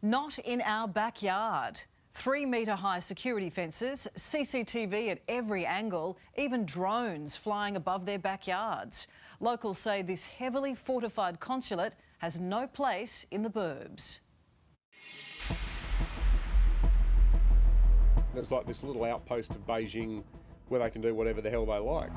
Not in our backyard. 3-metre-high security fences, CCTV at every angle, even drones flying above their backyards. Locals say this heavily fortified consulate has no place in the burbs. It's like this little outpost of Beijing where they can do whatever the hell they like.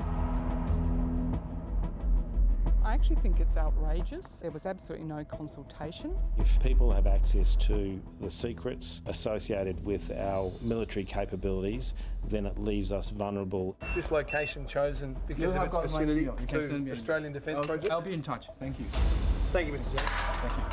I actually think it's outrageous. There was absolutely no consultation. If people have access to the secrets associated with our military capabilities, then it leaves us vulnerable. Is this location chosen because of its vicinity to Australian Defence projects? I'll be in touch. Thank you. Thank you, Mr. James. Thank you.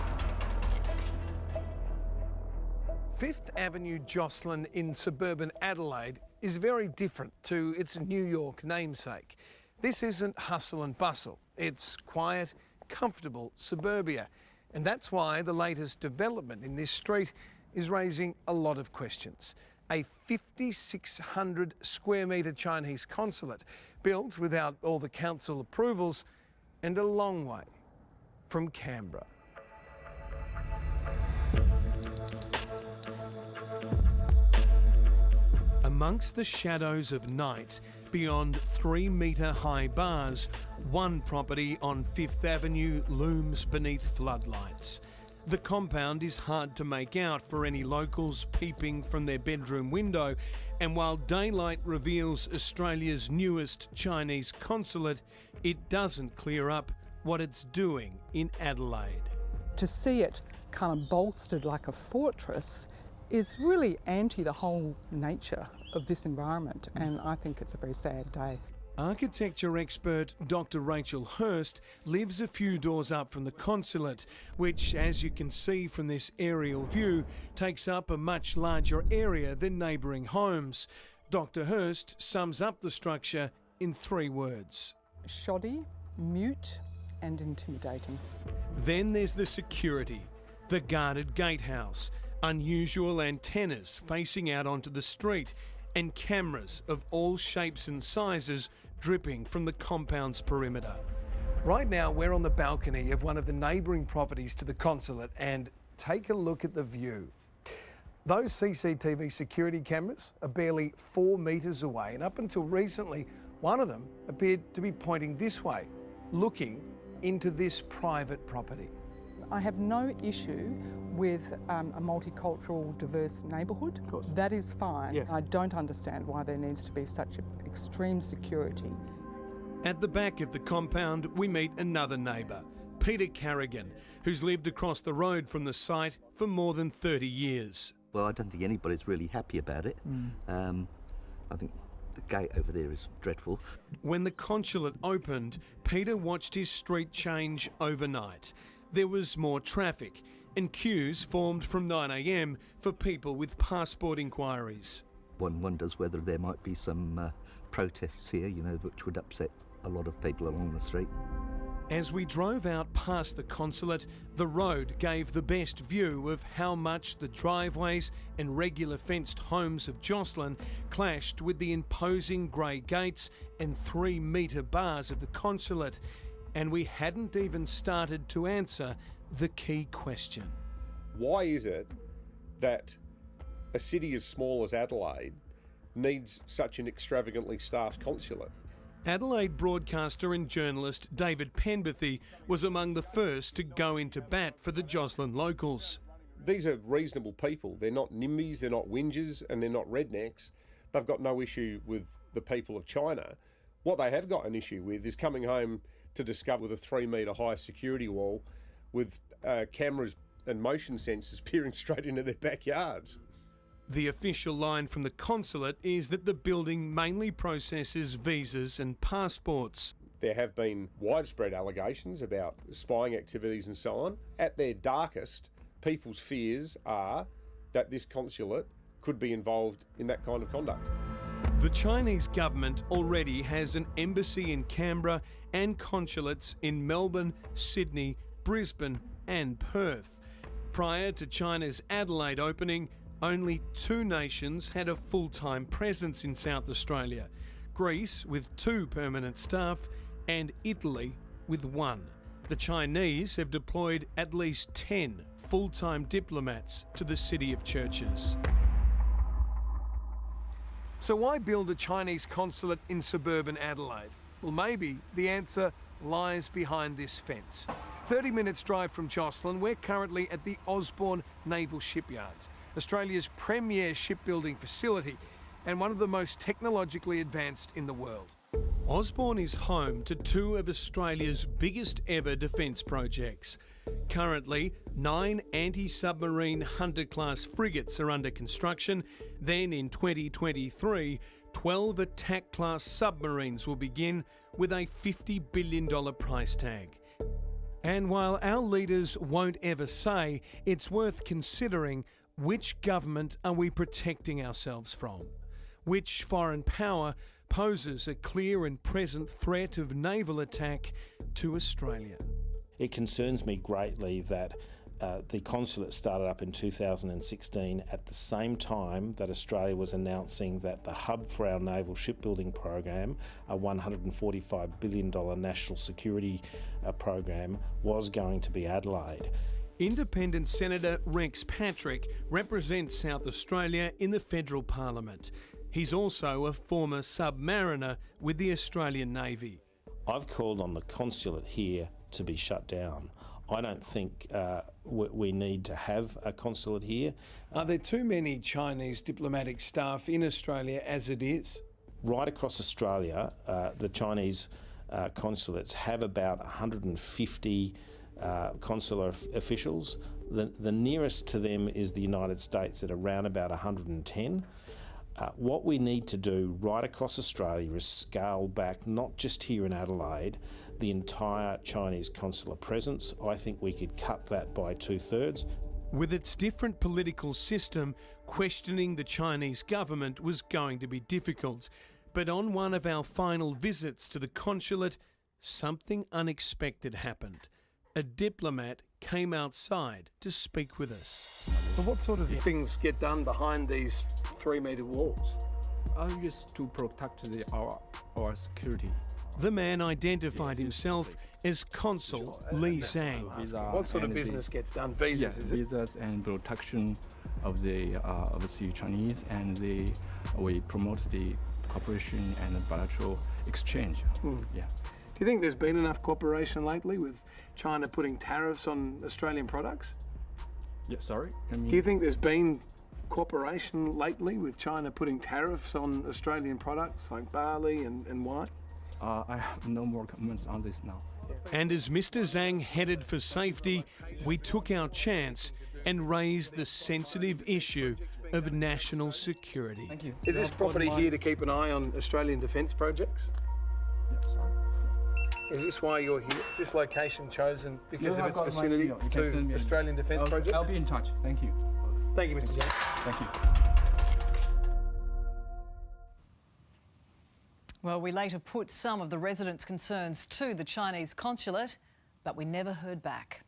Fifth Avenue Jocelyn in suburban Adelaide is very different to its New York namesake. This isn't hustle and bustle. It's quiet, comfortable suburbia. And that's why the latest development in this street is raising a lot of questions. A 5,600 square metre Chinese consulate built without all the council approvals and a long way from Canberra. Amongst the shadows of night, beyond 3-metre-high bars, one property on Fifth Avenue looms beneath floodlights. The compound is hard to make out for any locals peeping from their bedroom window, and while daylight reveals Australia's newest Chinese consulate, it doesn't clear up what it's doing in Adelaide. To see it kind of bolstered like a fortress is really anti the whole nature of this environment, and I think it's a very sad day. Architecture expert Dr. Rachel Hurst lives a few doors up from the consulate, which, as you can see from this aerial view, takes up a much larger area than neighbouring homes. Dr. Hurst sums up the structure in 3 words: Shoddy, mute and intimidating. Then there's the security, the guarded gatehouse, unusual antennas facing out onto the street, and cameras of all shapes and sizes dripping from the compound's perimeter. Right now we're on the balcony of one of the neighbouring properties to the consulate, and take a look at the view. Those CCTV security cameras are barely 4 metres away, and up until recently one of them appeared to be pointing this way, looking into this private property. I have no issue with a multicultural, diverse neighbourhood. That is fine. Yeah. I don't understand why there needs to be such extreme security. At the back of the compound, we meet another neighbour, Peter Carrigan, who's lived across the road from the site for more than 30 years. Well, I don't think anybody's really happy about it. I think the gate over there is dreadful. When the consulate opened, Peter watched his street change overnight. There was more traffic, and queues formed from 9 a.m. for people with passport inquiries. One wonders whether there might be some protests here, you know, which would upset a lot of people along the street. As we drove out past the consulate, the road gave the best view of how much the driveways and regular fenced homes of Jocelyn clashed with the imposing grey gates and 3-metre bars of the consulate. And we hadn't even started to answer the key question. Why is it that a city as small as Adelaide needs such an extravagantly staffed consulate? Adelaide broadcaster and journalist David Penberthy was among the first to go into bat for the Jocelyn locals. These are reasonable people. They're not NIMBYs, they're not whingers, and they're not rednecks. They've got no issue with the people of China. What they have got an issue with is coming home to discover the 3-metre-high security wall with cameras and motion sensors peering straight into their backyards. The official line from the consulate is that the building mainly processes visas and passports. There have been widespread allegations about spying activities and so on. At their darkest, people's fears are that this consulate could be involved in that kind of conduct. The Chinese government already has an embassy in Canberra and consulates in Melbourne, Sydney, Brisbane and Perth. Prior to China's Adelaide opening, only 2 nations had a full-time presence in South Australia: Greece with 2 permanent staff and Italy with 1. The Chinese have deployed at least 10 full-time diplomats to the city of churches. So why build a Chinese consulate in suburban Adelaide? Well, maybe the answer lies behind this fence. 30 minutes drive from Jocelyn, we're currently at the Osborne Naval Shipyards, Australia's premier shipbuilding facility and one of the most technologically advanced in the world. Osborne is home to two of Australia's biggest ever defence projects. Currently, 9 anti-submarine Hunter-class frigates are under construction. Then in 2023, 12 attack-class submarines will begin with a $50 billion price tag. And while our leaders won't ever say, it's worth considering which government are we protecting ourselves from? Which foreign power poses a clear and present threat of naval attack to Australia? It concerns me greatly that the consulate started up in 2016 at the same time that Australia was announcing that the hub for our naval shipbuilding program, a $145 billion national security program, was going to be Adelaide. Independent Senator Rex Patrick represents South Australia in the federal parliament. He's also a former submariner with the Australian Navy. I've called on the consulate here to be shut down. I don't think we need to have a consulate here. Are there too many Chinese diplomatic staff in Australia as it is? Right across Australia, the Chinese consulates have about 150 consular officials. The nearest to them is the United States at around about 110. What we need to do right across Australia is scale back, not just here in Adelaide, the entire Chinese consular presence. I think we could cut that by 2/3. With its different political system, questioning the Chinese government was going to be difficult. But on one of our final visits to the consulate, something unexpected happened. A diplomat came outside to speak with us. So what sort of things get done behind these 3-metre walls? Just to protect our security. The man identified himself as Consul Li Zhang. What sort of business gets done? Visas, Yes, is it? visas and protection of the Chinese, and we promote the cooperation and bilateral exchange. Yeah. Do you think there's been enough cooperation lately with China putting tariffs on Australian products? Yeah. Sorry. I mean, Do you think there's been cooperation lately with China putting tariffs on Australian products like barley and wine? I have no more comments on this now. And as Mr. Zhang headed for safety, we took our chance and raised the sensitive issue of national security. Thank you. Is this property here to keep an eye on Australian defence projects? Yeah, sorry. Is this why you're here? Is this location chosen because You of have its got my vicinity email. You can send me to an Australian defence projects? I'll be in touch. Thank you. Thank you, Mr. James. Thank you. Well, we later put some of the residents' concerns to the Chinese consulate, but we never heard back.